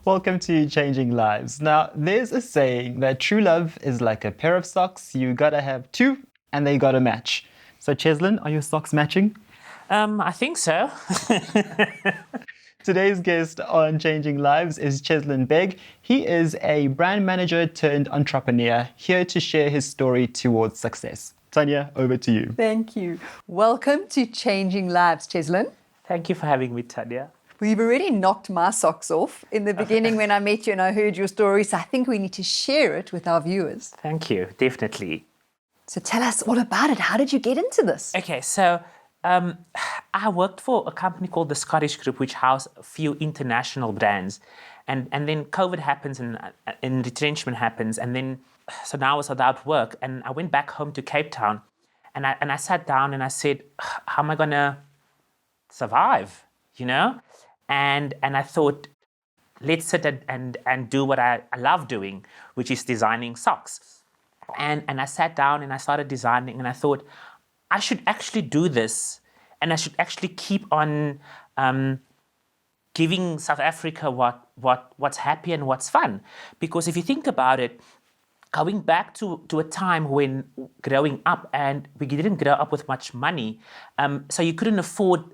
Welcome to Changing Lives. Now, there's a saying that true love is like a pair of socks. You gotta have two and they gotta match. So, Cheslyn, are your socks matching? I think so. Today's guest on Changing Lives is Cheslyn Begg. He is a brand manager turned entrepreneur, here to share his story towards success. Tanya, over to you. Thank you. Welcome to Changing Lives, Cheslyn. Thank you for having me, Tanya. Well, you've already knocked my socks off in the beginning when I met you and I heard your story, so I think we need to share it with our viewers. Thank you, definitely. So tell us all about it. How did you get into this? Okay, so I worked for a company called the Scottish Group, which housed a few international brands. And then COVID happens and retrenchment happens. And then, so now I was without work. And I went back home to Cape Town. And I sat down and I said, how am I going to survive, you know? And I thought, let's sit and do what I love doing, which is designing socks. And I sat down and I started designing and I thought, I should actually do this and I should actually keep on giving South Africa what's happy and what's fun. Because if you think about it, going back to a time when growing up and we didn't grow up with much money, so you couldn't afford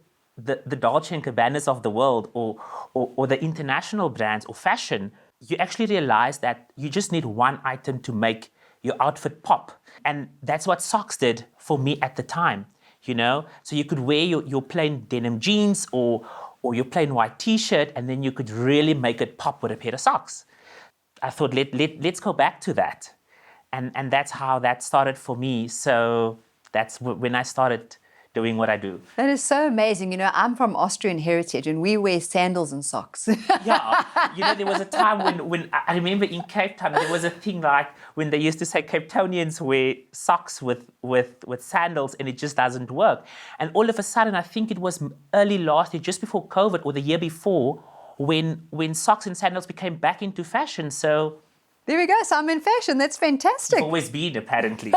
the Dolce & Gabbanas of the world or the international brands or fashion, you actually realize that you just need one item to make your outfit pop. And that's what socks did for me at the time, you know? So you could wear your plain denim jeans or your plain white t-shirt and then you could really make it pop with a pair of socks. I thought, let's go back to that. And that's how that started for me. So that's when I started doing what I do. That is so amazing. You know, I'm from Austrian heritage and we wear sandals and socks. Yeah, you know, there was a time when I remember in Cape Town, there was a thing like when they used to say Cape Townians wear socks with sandals and it just doesn't work. And all of a sudden, I think it was early last year, just before COVID or the year before, when socks and sandals became back into fashion. So there we go. So I'm in fashion. That's fantastic. It's always been, apparently.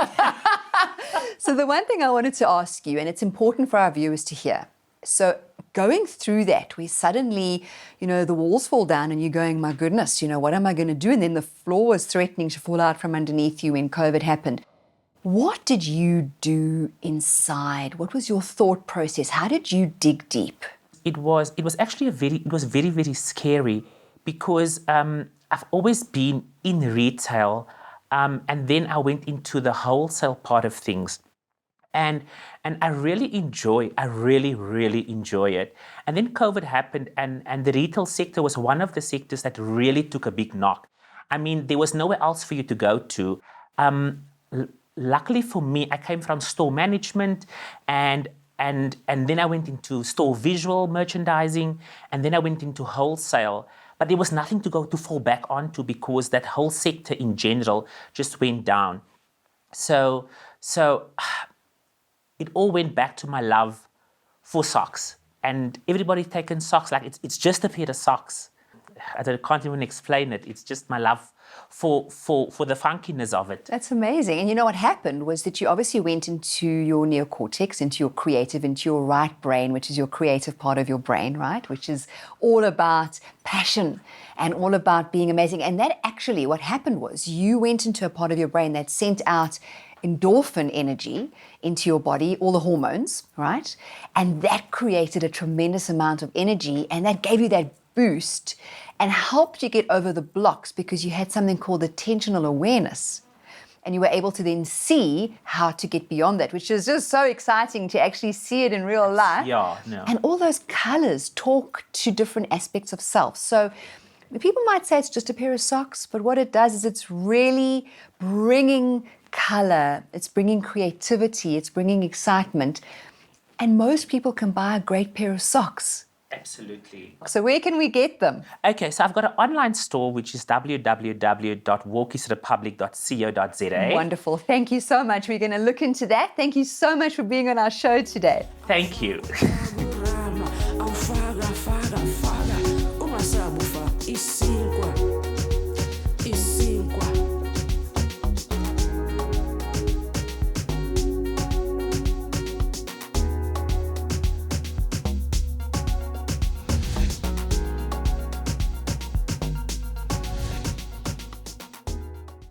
So the one thing I wanted to ask you, and it's important for our viewers to hear. So going through that, we suddenly, you know, the walls fall down and you're going, my goodness, you know, what am I going to do? And then the floor was threatening to fall out from underneath you when COVID happened. What did you do inside? What was your thought process? How did you dig deep? It was actually very, very scary because I've always been in retail. And then I went into the wholesale part of things. And I really enjoy it. And then COVID happened and the retail sector was one of the sectors that really took a big knock. I mean, there was nowhere else for you to go to. Luckily for me, I came from store management and then I went into store visual merchandising and then I went into wholesale. But there was nothing to fall back onto because that whole sector in general just went down. So it all went back to my love for socks. And everybody's taken socks like it's just a pair of socks. I can't even explain it. It's just my love for the funkiness of it. That's amazing. And you know what happened was that you obviously went into your neocortex, into your creative, into your right brain, which is your creative part of your brain, right? Which is all about passion and all about being amazing. And that actually, what happened was you went into a part of your brain that sent out endorphin energy into your body, all the hormones, right? And that created a tremendous amount of energy and that gave you that boost and helped you get over the blocks because you had something called attentional awareness. And you were able to then see how to get beyond that, which is just so exciting to actually see it in real life. Yeah, no. And all those colors talk to different aspects of self. So people might say it's just a pair of socks, but what it does is it's really bringing color, it's bringing creativity, it's bringing excitement. And most people can buy a great pair of socks. Absolutely. So where can we get them? Okay, so I've got an online store, which is www.walkiesrepublic.co.za. Wonderful. Thank you so much. We're going to look into that. Thank you so much for being on our show today. Thank you.